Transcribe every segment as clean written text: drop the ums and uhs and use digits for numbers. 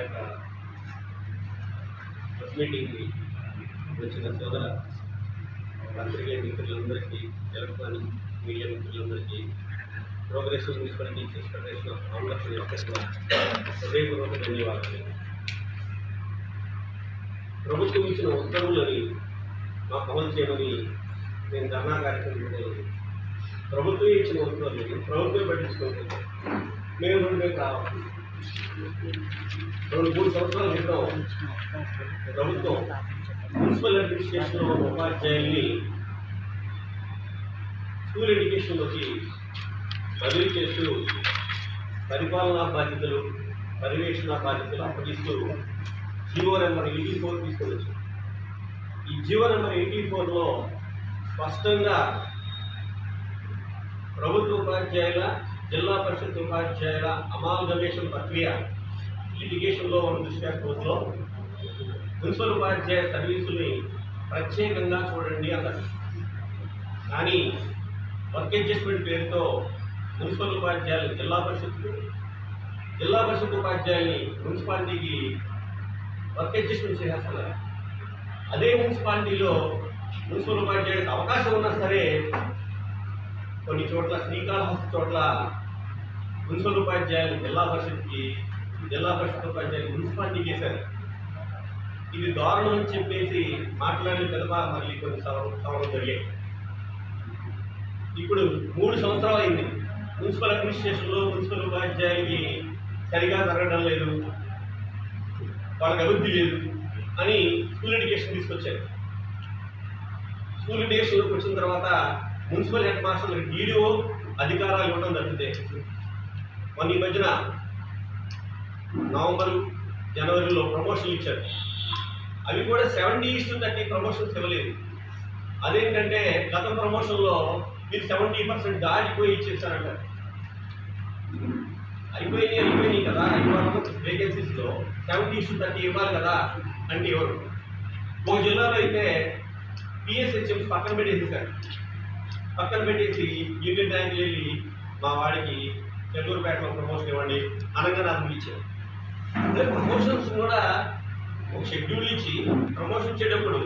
యొక్క ప్రెస్ మీటింగ్కి వచ్చిన సోదర పత్రికే మిత్రులందరికీ, ఎలక్ట్రానిక్ మీడియా మిత్రులందరికీ, progressive municipal teachers federation of Andhra Pradesh యొక్క హృదయపూర్వక ధన్యవాదాలు. ప్రభుత్వం ఇచ్చిన ఉత్తర్వులని మాకు అమలు చేయమని నేను ధర్నా కార్యక్రమం ప్రభుత్వం ఇచ్చిన ఉత్తర్వులని ప్రభుత్వం పట్టించుకుంటుంది. మేము కావాలి 2-3 సంవత్సరాల క్రితం ప్రభుత్వం మున్సిపల్ అడ్మినిస్ట్రేషన్లో ఉపాధ్యాయుల్ని స్కూల్ ఎడ్యుకేషన్లోకి బదిలీ చేస్తూ పరిపాలనా బాధ్యతలు, పర్యవేక్షణ బాధ్యతలు అప్పగిస్తూ జీవో నెంబర్ 84 తీసుకొని వచ్చారు. ఈ జీవో నెంబర్ 84లో స్పష్టంగా ప్రభుత్వ ఉపాధ్యాయుల, జిల్లా పరిషత్ ఉపాధ్యాయుల అమాల్గమేషన్ ప్రక్రియ లిటిగేషన్లో ఉన్న దృష్ట్యాలో మున్సిపల్ ఉపాధ్యాయ సర్వీసుని ప్రత్యేకంగా చూడండి అన్నారు. కానీ వర్క్ అడ్జస్ట్మెంట్ పేరుతో మున్సిపల్ ఉపాధ్యాయులు జిల్లా పరిషత్ ఉపాధ్యాయుల్ని మున్సిపాలిటీకి వర్క్ అడ్జస్ట్మెంట్ చేసేస్తున్నారు. అదే మున్సిపాలిటీలో మున్సిపల్ ఉపాధ్యాయులకు అవకాశం ఉన్నా సరే కొన్ని చోట్ల, శ్రీకాళహస్తి చోట్ల మున్సిపల్ ఉపాధ్యాయులు జిల్లా పరిషత్ ఉపాధ్యాయులు మున్సిపాలిటీకి వేశారు. ఇది దారుణం అని చెప్పేసి మాట్లాడిన పిదప మళ్ళీ కొన్ని సవరణ జరిగాయి. ఇప్పుడు 3 సంవత్సరాలు అయింది. మున్సిపల్ అడ్మినిస్ట్రేషన్లో మున్సిపల్ ఉపాధ్యాయులకి సరిగా జరగడం లేదు, వాళ్ళకి అభివృద్ధి లేదు అని స్కూల్ ఎడ్యుకేషన్ తీసుకొచ్చారు. స్కూల్ ఎడ్యుకేషన్లోకి వచ్చిన తర్వాత మున్సిపల్ హెడ్ మాస్టర్లకు డీడీఓ అధికారాలు ఇవ్వడం తప్పితే ఈ మధ్యన నవంబరు, జనవరిలో ప్రమోషన్లు ఇచ్చారు. అవి కూడా 70:30 ప్రమోషన్స్ ఇవ్వలేదు. అదేంటంటే గత ప్రమోషన్లో మీరు 70% దాటిపోయి ఇచ్చేస్తారంట. అయిపోయినాయి కదా, 5 వేకెన్సీస్లో 70:30 ఇవ్వాలి కదా అంటే ఎవరు? ఒక జిల్లాలో అయితే PSHMs పక్కన పెట్టేసి యూనియన్ బ్యాంకులు వెళ్ళి మా వాడికి చెల్లూరుపేటలో ప్రమోషన్ ఇవ్వండి అనగా నాకు ఇచ్చారు. అంటే ప్రమోషన్స్ కూడా ఒక షెడ్యూల్ ఇచ్చి ప్రమోషన్ ఇచ్చేటప్పుడు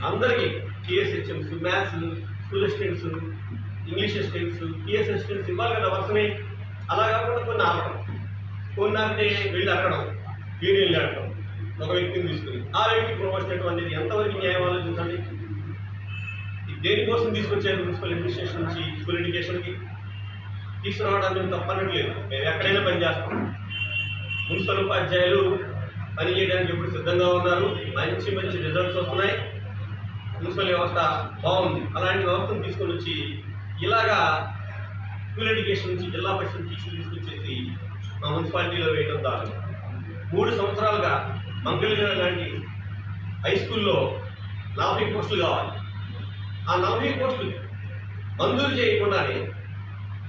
అందరికీ PSHMs, maths, school assistants, English assistants, PS assistants ఇవ్వాలి కదా వరుసనే. అలా కాకుండా కొన్ని ఆపడం, కొన్ని అంటే వెళ్ళి అడగడం, యూనియన్లు అడగడం, ఒక వ్యక్తిని తీసుకుని ఆ వ్యక్తికి ప్రమోషన్ ఇవ్వడం అనేది ఎంతవరకు న్యాయం ఆలోచించండి. దేనికోసం తీసుకొచ్చారు మున్సిపల్ అడ్మినిస్ట్రేషన్ నుంచి స్కూల్ ఎడ్యుకేషన్కి? తీసుకురావడానికి తప్పనట్లేదు. మేము ఎక్కడైనా పనిచేస్తాం. మున్సిపల్ ఉపాధ్యాయులు పనిచేయడానికి ఎప్పుడు సిద్ధంగా ఉన్నారు. మంచి రిజల్ట్స్ వస్తున్నాయి. మున్సిపల్ వ్యవస్థ బాగుంది. అలాంటి వ్యవస్థను తీసుకొని వచ్చి ఇలాగా స్కూల్ ఎడ్యుకేషన్ నుంచి జిల్లా పరిషత్ టీచర్లు తీసుకొచ్చేసి మా మున్సిపాలిటీలో వేయడం దాని 3 సంవత్సరాలుగా మంగళగిరి లాంటి హై స్కూల్లో 40 పోస్టులు కావాలి. ఆ 40 పోస్టులు మంజూరు చేయకుండానే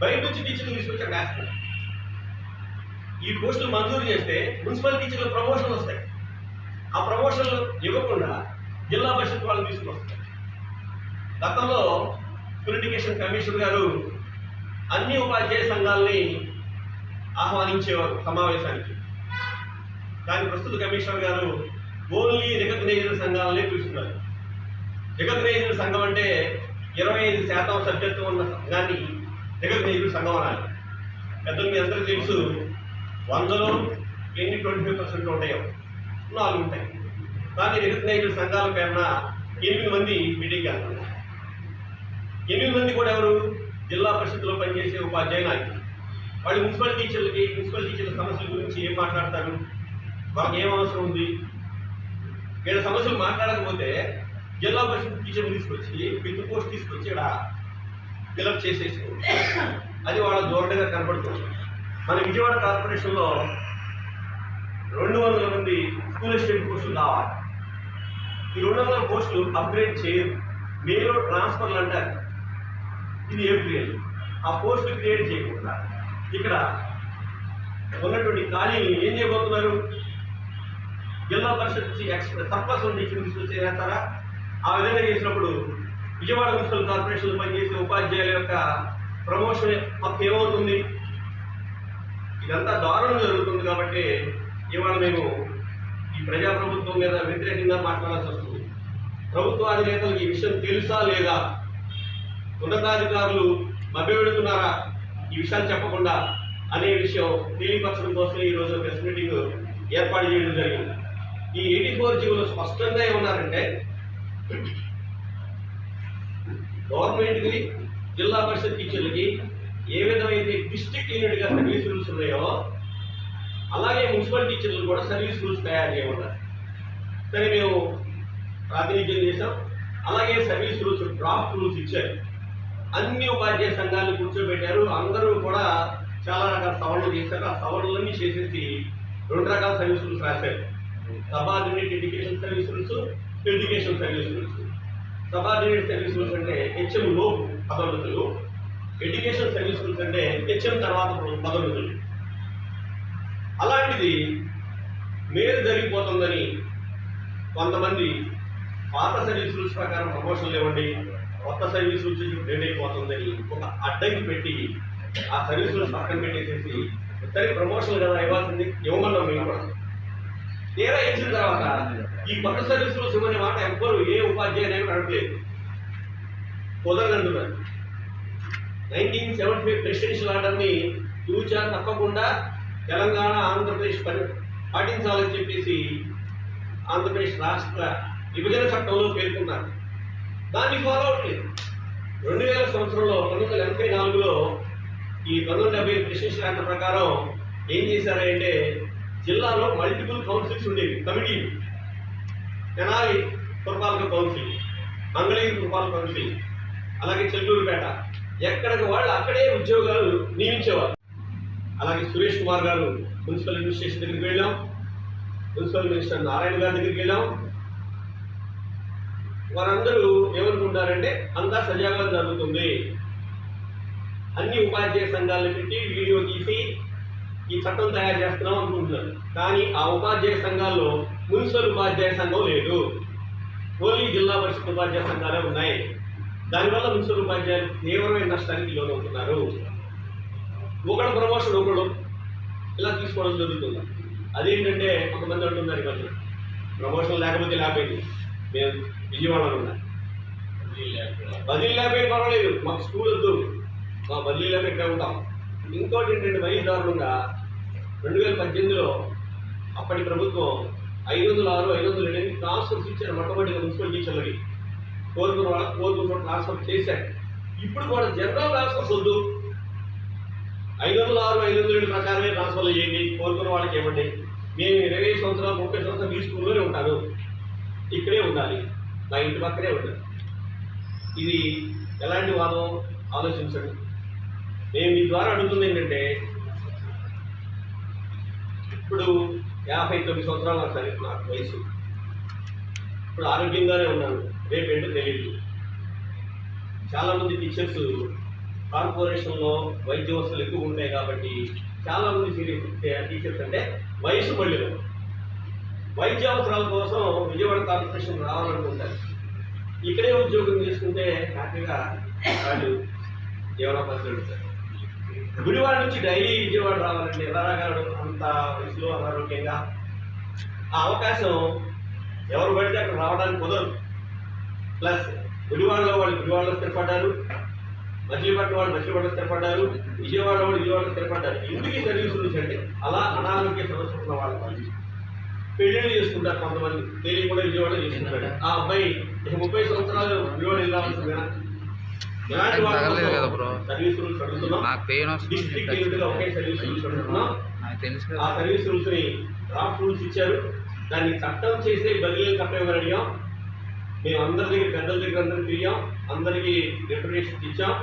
బయట నుంచి టీచర్లు తీసుకొచ్చి అక్కడ వేస్తారు. ఈ పోస్టులు మంజూరు చేస్తే మున్సిపల్ టీచర్ల ప్రమోషన్లు వస్తాయి. ఆ ప్రమోషన్లు ఇవ్వకుండా జిల్లా పరిషత్ వాళ్ళు తీసుకొస్తారు. గతంలో స్కూల్ ఎడ్యుకేషన్ కమిషనర్ గారు అన్ని ఉపాధ్యాయ సంఘాలని ఆహ్వానించేవారు సమావేశానికి. కానీ ప్రస్తుత కమిషనర్ గారు ఓన్లీ రికగ్నైజ్డ్ సంఘాలనే పిలుస్తున్నారు. రికగ్నైజ్డ్ సంఘం అంటే 25% సభ్యత్వం ఉన్న సంఘాన్ని రికగ్నైజ్డ్ సంఘం అనాలి. పెద్దలు మీ అందరికీ తెలుసు, 100లో ఎన్ని 25% ఉంటాయో 4 ఉంటాయి. కానీ రికగ్నైజ్డ్ సంఘాల పేరున 8 మంది మీటింగ్కి వెళ్తున్నారు. 8 మంది కూడా ఎవరు? జిల్లా పరిషత్తులో పనిచేసే ఉపాధ్యాయ నాయకులు. వాళ్ళు మున్సిపల్ టీచర్ల సమస్యల గురించి ఏం మాట్లాడతారు? వాళ్ళకి ఏం అవసరం ఉంది? వీళ్ళ సమస్యలు మాట్లాడకపోతే జిల్లా పరిషత్ టీచర్లు తీసుకొచ్చి విత్ పోస్ట్ తీసుకొచ్చి ఇక్కడ ఫిలప్ చేసేసి అది వాళ్ళ ధోరణిగా కనపడుతుంది. మన విజయవాడ కార్పొరేషన్లో 200 మంది స్కూల్ అసిస్టెంట్ పోస్టులు కావాలి. ఈ 200 పోస్టులు అప్గ్రేడ్ చేయరు. మేలో ట్రాన్స్ఫర్లు అంటారు. ఇది ఏప్రిల్. ఆ పోస్టులు క్రియేట్ చేయకుండా ఇక్కడ ఉన్నటువంటి ఖాళీని ఏం చేయబోతున్నారు? జిల్లా పరిషత్ నుంచి సర్ప్లస్ టీచర్లు తీసుకొచ్చి చేస్తారా? ఆ విధంగా చేసినప్పుడు విజయవాడ మున్సిపల్ కార్పొరేషన్లో పనిచేసే ఉపాధ్యాయుల యొక్క ప్రమోషన్ హక్కు ఏమవుతుంది? ఇదంతా దారుణం జరుగుతుంది. కాబట్టి ఇవాళ మేము ఈ ప్రజాప్రభుత్వం మీద వ్యతిరేకంగా మాట్లాడాల్సి వస్తుంది. ప్రభుత్వ అధినేతలకు ఈ విషయం తెలుసా లేదా, ఉన్నతాధికారులు మభ్యపెడుతున్నారా ఈ విషయాలు చెప్పకుండా అనే విషయం తెలియపరచడం కోసం ఈరోజు ప్రెస్ మీటింగ్ ఏర్పాటు చేయడం జరిగింది. ఈ 84 జీవోలో స్పష్టంగా ఏమన్నారంటే, గవర్నమెంట్కి, జిల్లా పరిషత్ టీచర్లకి ఏ విధమైతే డిస్ట్రిక్ట్ యూనిట్గా సర్వీస్ రూల్స్ ఉన్నాయో అలాగే మున్సిపల్ టీచర్లు కూడా సర్వీస్ రూల్స్ తయారు చేయమన్నారు. సరే, మేము ప్రాతినిధ్యం చేశాం. అలాగే సర్వీస్ రూల్స్ డ్రాఫ్ట్ రూల్స్ ఇచ్చారు. అన్ని ఉపాధ్యాయ సంఘాలను కూర్చోబెట్టారు. అందరూ కూడా చాలా రకాల సవరణలు చేశారు. ఆ సవరణలన్నీ చేసేసి 2 రకాల సర్వీస్ రూల్స్ రాశారు. Subordinate education service rules, education service rules. Subordinate service rules అంటే హెచ్ఎం లోపు పదోన్నతులు, ఎడ్యుకేషన్ సర్వీస్ రూల్స్ అంటే హెచ్ఎం తర్వాత పదోన్నతులు. అలాంటిది మేలు జరిగిపోతుందని కొంతమంది పాత సర్వీస్ రూల్స్ ప్రకారం ప్రమోషన్లు ఇవ్వండి, కొత్త సర్వీస్ రూల్స్ డేట్ అయిపోతుందని ఒక అడ్డంకి పెట్టి ఆ సర్వీస్ రూల్స్ పక్కన పెట్టేసేసి సరే ప్రమోషన్లు కదా ఇవ్వాల్సింది ఇవ్వమన్నాం మేము కూడా. తీరా ఇచ్చిన తర్వాత ఈ కొత్త సర్వీస్ రూల్స్ ఇవ్వని మాట ఎవ్వరు ఏ ఉపాధ్యాయులు అడగలేదు, కుదరదంటున్నారు. 1975 ప్రెసిడెన్షియల్ ఆర్డర్ని తూచా తప్పకుండా తెలంగాణ, ఆంధ్రప్రదేశ్ పాటించాలని చెప్పేసి ఆంధ్రప్రదేశ్ రాష్ట్ర విభజన చట్టంలో పేర్కొన్నారు. దాన్ని ఫాలో అవట్లేదు. 2000 సంవత్సరంలో 1984లో ఈ 1970 ప్రెసిడెన్షియల్ ఆర్డర్ ప్రకారం ఏం చేశారంటే, జిల్లాలో మల్టిపుల్ కౌన్సిల్స్ ఉండేవి, కమిటీలు. తెనాలి పురపాలక కౌన్సిల్, మంగళగిరి పురపాలక కౌన్సిల్, అలాగే చెల్లూరుపేట, ఎక్కడికి వాళ్ళు అక్కడే ఉద్యోగాలు నియమించేవారు. అలాగే సురేష్ కుమార్ గారు మున్సిపల్ అడ్మినిస్ట్రేషన్ దగ్గరికి వెళ్ళాం, మున్సిపల్ మినిస్టర్ నారాయణ గారి దగ్గరికి వెళ్ళాం. వారందరూ ఏమనుకుంటారంటే అంతా సజావుగా జరుగుతుంది, అన్ని ఉపాధ్యాయ సంఘాలను పెట్టి వీడియో తీసి ఈ చట్టం తయారు చేస్తున్నాం అనుకుంటున్నారు. కానీ ఆ ఉపాధ్యాయ సంఘాల్లో మున్సిపల్ ఉపాధ్యాయ సంఘం లేదు, ఓన్లీ జిల్లా పరిషత్ ఉపాధ్యాయ సంఘాలే ఉన్నాయి. దానివల్ల మున్సిపల్ ఉపాధ్యాయులు తీవ్రమైన నష్టానికి లోనవుతున్నారు. ఒకడు ప్రమోషన్ ఒకడు ఇలా తీసుకోవడం జరుగుతుంది. అదేంటంటే కొంతమంది అంటున్నారు, ఈ మధ్య ప్రమోషన్ లేకపోతే లేకపోయింది, మేము విజయవాడలో ఉన్నా, బదిలీ లేకపోయినా పర్వాలేదు, మాకు స్కూల్ వద్దు, మా బదిలీ లేకపోతే ఇక్కడ ఉంటాం. ఇంకోటి ఏంటంటే మరీ దారుణంగా 2018లో అప్పటి ప్రభుత్వం 506, 508 ట్రాన్స్ఫర్స్ ఇచ్చారు మొట్టమొదటిగా మున్సిపల్ టీచర్లకి. కోరుకున్న వాళ్ళకి కోరుకున్న ట్రాన్స్ఫర్ చేశారు. ఇప్పుడు కూడా జనరల్ ట్రాన్స్ఫర్స్ వద్దు, 506, 507 ప్రకారమే ట్రాన్స్ఫర్లు చేయండి, కోరుకున్న వాళ్ళకి ఇవ్వండి, మేము 20 సంవత్సరాలు 30 సంవత్సరాలు ఈ స్కూల్లోనే ఉంటాను, ఇక్కడే ఉండాలి, మా ఇంటి పక్కనే ఉండాలి. ఇది ఎలాంటి వాదం ఆలోచించండి. మేము మీ ద్వారా అడుగుతుంది ఏంటంటే, ఇప్పుడు 59 సంవత్సరాలు నాకు వయసు, ఇప్పుడు ఆరోగ్యంగానే ఉన్నాను, రేపేంటో తెలియదు. చాలామంది టీచర్స్ కార్పొరేషన్లో వైద్య వసతులు ఎక్కువ ఉంటాయి కాబట్టి చాలామంది టీచర్స్ అంటే వయసు పళ్ళులు వైద్య అవసరాల కోసం విజయవాడ కార్పొరేషన్ రావాలనుకుంటారు. ఇక్కడే ఉద్యోగం చేసుకుంటే హ్యాపీగా వాళ్ళు జీవనోపాధి ఉంటారు. గుడివాడ నుంచి డైలీ విజయవాడ రావాలంటే ఎలా రాగలడు అంత వయసులో అనారోగ్యంగా? ఆ అవకాశం ఎవరు పడితే అక్కడ రావడానికి కుదరదు. ప్లస్ గుడివాడలో వాళ్ళు గుడివాడలో స్థిరపడ్డారు, మచిలీపట్నం వాళ్ళు మచిలీపట్నం స్థిరపడ్డారు, విజయవాడ వాళ్ళు విజయవాడలో స్థిరపడ్డారు. ఎందుకు ఈ సర్వీస్ రూల్స్ అంటే అలా అనారోగ్య సమస్య ఉన్న వాళ్ళు పెళ్ళిళ్ళు చేసుకుంటారు. కొంతమంది తెలియకుండా విజయవాడ చేసుకుంటాడు. ఆ అబ్బాయి 30 సంవత్సరాలు విజయవాడ వెళ్ళాల్సిందేనా? ఇలాంటి సర్వీస్ రూల్స్ అడుగుతున్నాం. డిస్ట్రిక్ట్ యూనిట్గా ఒకే సర్వీస్ రూల్స్ అడుగుతున్నాం. ఆ సర్వీస్ రూల్స్ ని డ్రాఫ్ట్ రూల్స్ ఇచ్చారు, దాన్ని చట్టం చేసే బదిలీలు చట్టం అడిగాం. మేము అందరి దగ్గర పెద్దల దగ్గర అందరికి తిరిగాం, అందరికీ రిప్రజెంటేషన్ ఇచ్చాం.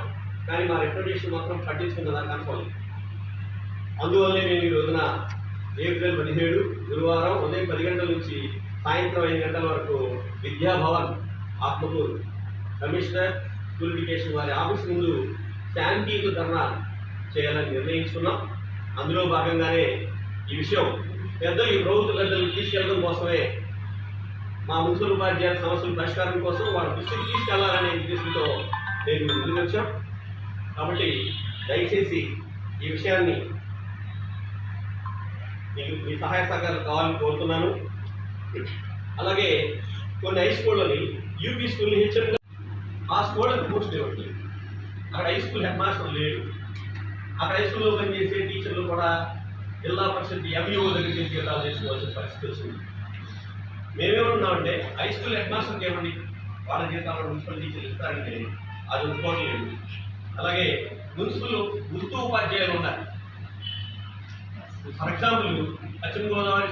కానీ మా రిప్రజెంటేషన్ మాత్రం పట్టించుకున్నదా కనుకోవాలి. అందువల్లే మేము ఈ రోజున ఏప్రిల్ 17 గురువారం ఉదయం 10 గంటల నుంచి సాయంత్రం 5 గంటల వరకు Vidyabhavan Atmakur commissioner school education వారి ఆఫీస్ ముందు శాంతియుత ధర్నా చేయాలని నిర్ణయించుకున్నాం. అందులో భాగంగానే ఈ విషయం పెద్దలు, ఈ ప్రభుత్వ పెద్దలు తీసుకెళ్ళడం కోసమే, మా మున్సిపల్ ఉపాధ్యాయుల సమస్యల పరిష్కారం కోసం వాళ్ళ దృష్టికి తీసుకెళ్లాలనే ఉద్దేశంతో నేను ముందుకు వచ్చాం. కాబట్టి దయచేసి ఈ విషయాన్ని మీకు మీ సహాయ సహకారాలు కావాలని కోరుతున్నాను. అలాగే కొన్ని హై స్కూళ్ళని యూపీ స్కూల్ని హెచ్ఎంగా ఆ స్కూళ్ళకి పోస్ట్ ఇవ్వట్లేదు. అక్కడ హై స్కూల్ హెడ్ మాస్టర్ లేడు. అక్కడ హై స్కూల్లో పనిచేసే టీచర్లు కూడా జిల్లా పరిషత్ ఎంఈఓ దగ్గరికి జీతాలు చేసుకోవాల్సిన పరిస్థితి వచ్చింది. మేమేమన్నామంటే హై స్కూల్ హెడ్ మాస్టర్కి ఏమండి వాళ్ళ జీతాలు మున్సిపల్ టీచర్లు ఇస్తారంటే అది ఒప్పుకోవట్లేదు. అలాగే మున్సిపల్ ఉర్దూ ఉపాధ్యాయులు ఉన్నారు. ఫర్ ఎగ్జాంపుల్ పశ్చిమ గోదావరి